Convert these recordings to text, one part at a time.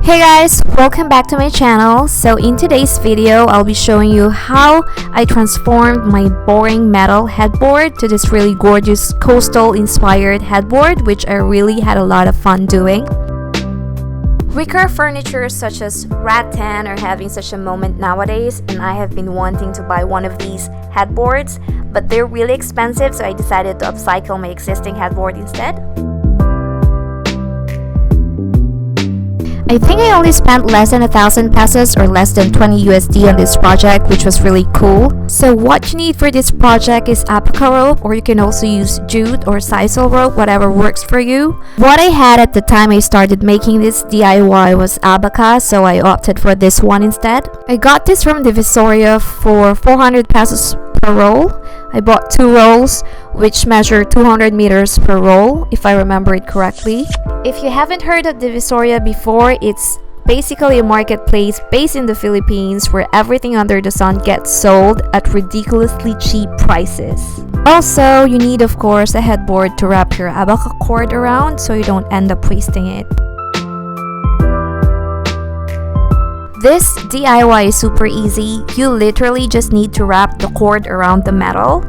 Hey guys, welcome back to my channel. So in today's video, I'll be showing you how I transformed my boring metal headboard to this really gorgeous coastal inspired headboard, which I really had a lot of fun doing. Wicker furniture such as rattan are having such a moment nowadays, and I have been wanting to buy one of these headboards, but they're really expensive, so I decided to upcycle my existing headboard instead. I think I only spent less than 1,000 pesos or less than 20 USD on this project, which was really cool. So what you need for this project is abaca rope, or you can also use jute or sisal rope, whatever works for you. What I had at the time I started making this DIY was abaca, so I opted for this one instead. I got this from Divisoria for 400 pesos per roll. I bought 2 rolls, which measure 200 meters per roll, if I remember it correctly. If you haven't heard of Divisoria before, it's basically a marketplace based in the Philippines where everything under the sun gets sold at ridiculously cheap prices. Also, you need of course a headboard to wrap your abaca cord around so you don't end up wasting it. This DIY is super easy. You literally just need to wrap the cord around the metal.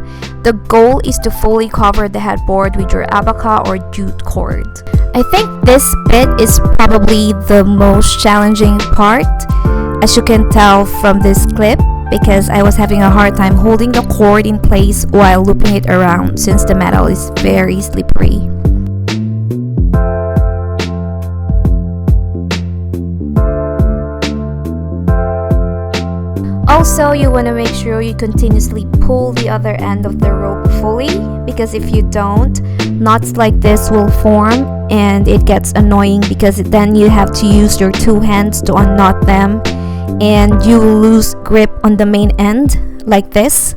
The goal is to fully cover the headboard with your abaca or jute cord. I think this bit is probably the most challenging part, as you can tell from this clip, because I was having a hard time holding the cord in place while looping it around since the metal is very slippery. Also, you want to make sure you continuously pull the other end of the rope fully, because if you don't, knots like this will form and it gets annoying because then you have to use your 2 hands to unknot them and you will lose grip on the main end like this.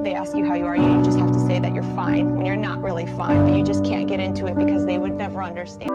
They ask you how you are, you just have to say that you're fine when you're not really fine, but you just can't get into it because they would never understand.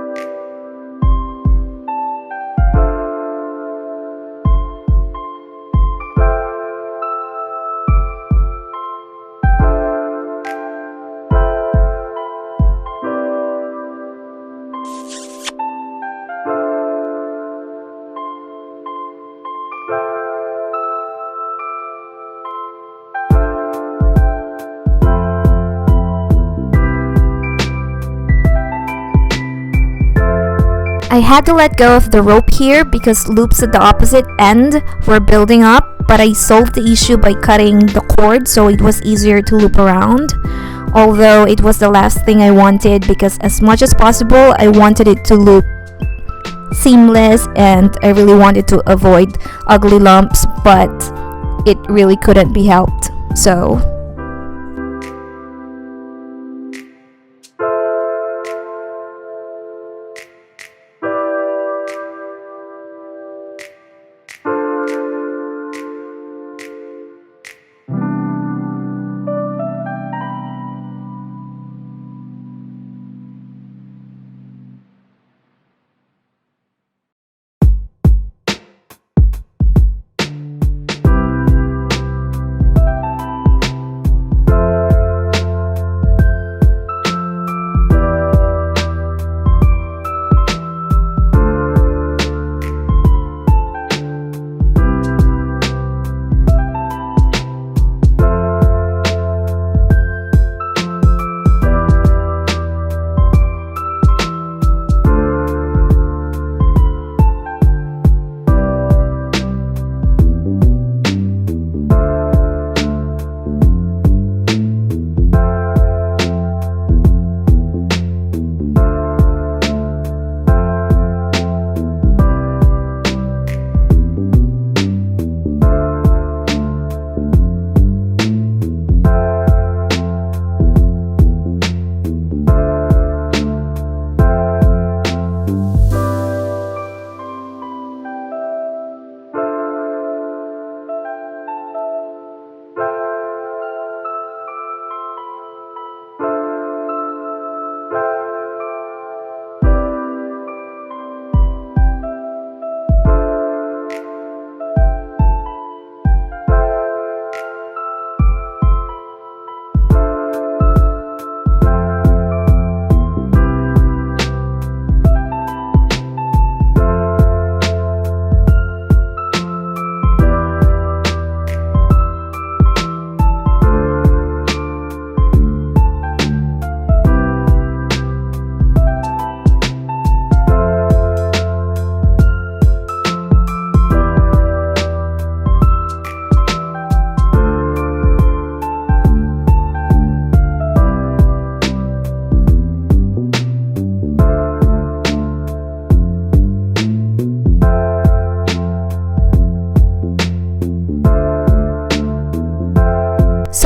I had to let go of the rope here because loops at the opposite end were building up, but I solved the issue by cutting the cord so it was easier to loop around. Although it was the last thing I wanted, because as much as possible I wanted it to look seamless and I really wanted to avoid ugly lumps, but it really couldn't be helped. So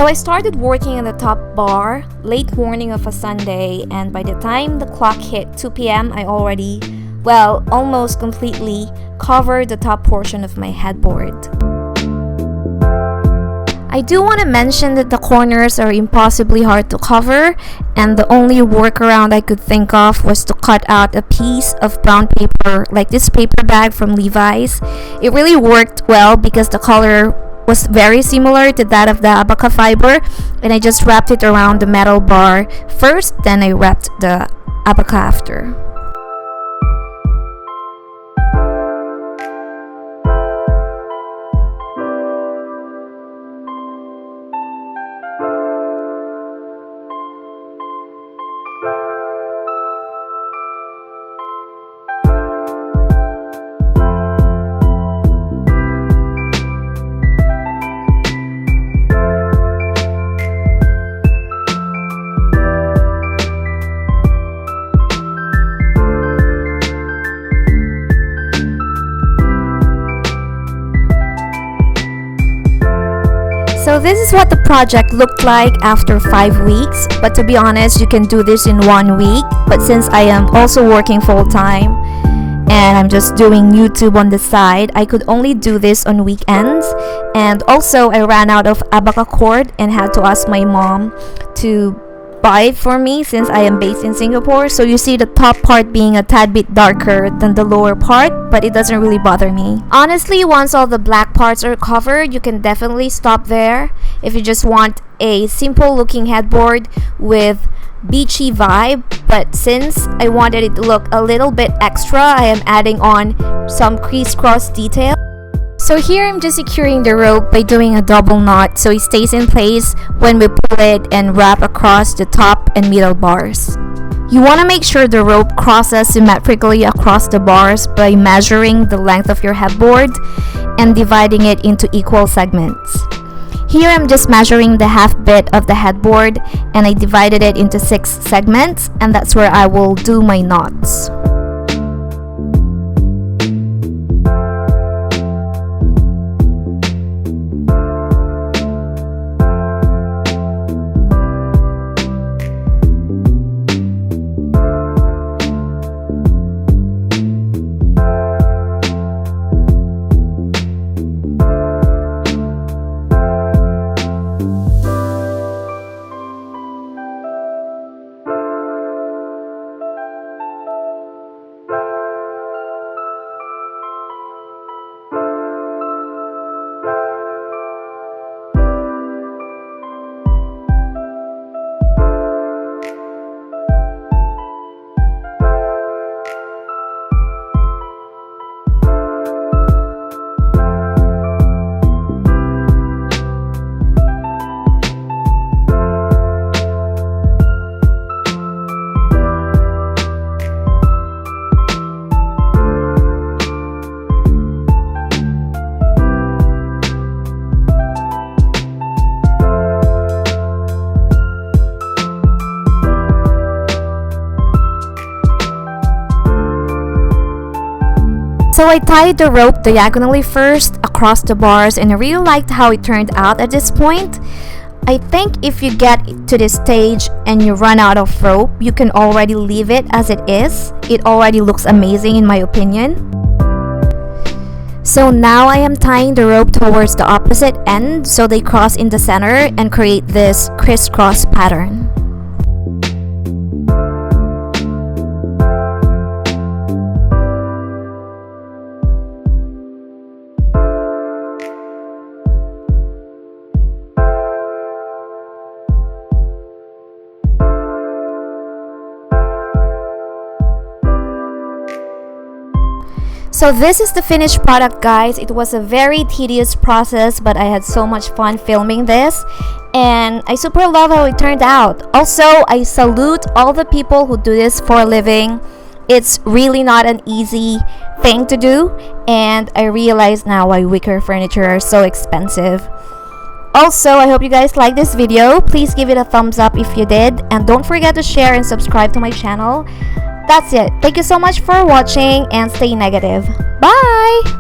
I started working on the top bar late morning of a Sunday, and by the time the clock hit 2 p.m. I already, well, almost completely covered the top portion of my headboard. I do want to mention that the corners are impossibly hard to cover, and the only workaround I could think of was to cut out a piece of brown paper like this paper bag from Levi's. It really worked well because the color was very similar to that of the abaca fiber, and I just wrapped it around the metal bar first, then I wrapped the abaca after. So this is what the project looked like after 5 weeks, but to be honest, you can do this in 1 week. But since I am also working full-time and I'm just doing YouTube on the side, I could only do this on weekends. And also I ran out of abaca cord and had to ask my mom to buy it for me since I am based in Singapore. So you see the top part being a tad bit darker than the lower part, but it doesn't really bother me. Honestly, once all the black parts are covered, you can definitely stop there if you just want a simple looking headboard with beachy vibe. But since I wanted it to look a little bit extra, I am adding on some crisscross detail. So here I'm just securing the rope by doing a double knot so it stays in place when we pull it and wrap across the top and middle bars. You want to make sure the rope crosses symmetrically across the bars by measuring the length of your headboard and dividing it into equal segments. Here I'm just measuring the half bit of the headboard and I divided it into 6 segments, and that's where I will do my knots. So I tied the rope diagonally first across the bars, and I really liked how it turned out at this point. I think if you get to this stage and you run out of rope, you can already leave it as it is. It already looks amazing in my opinion. So now I am tying the rope towards the opposite end so they cross in the center and create this crisscross pattern. So this is the finished product, guys. It was a very tedious process, but I had so much fun filming this, and I super love how it turned out. Also, I salute all the people who do this for a living. It's really not an easy thing to do, and I realize now why wicker furniture are so expensive. Also, I hope you guys like this video. Please give it a thumbs up if you did, and don't forget to share and subscribe to my channel. That's it. Thank you so much for watching, and stay negative. Bye!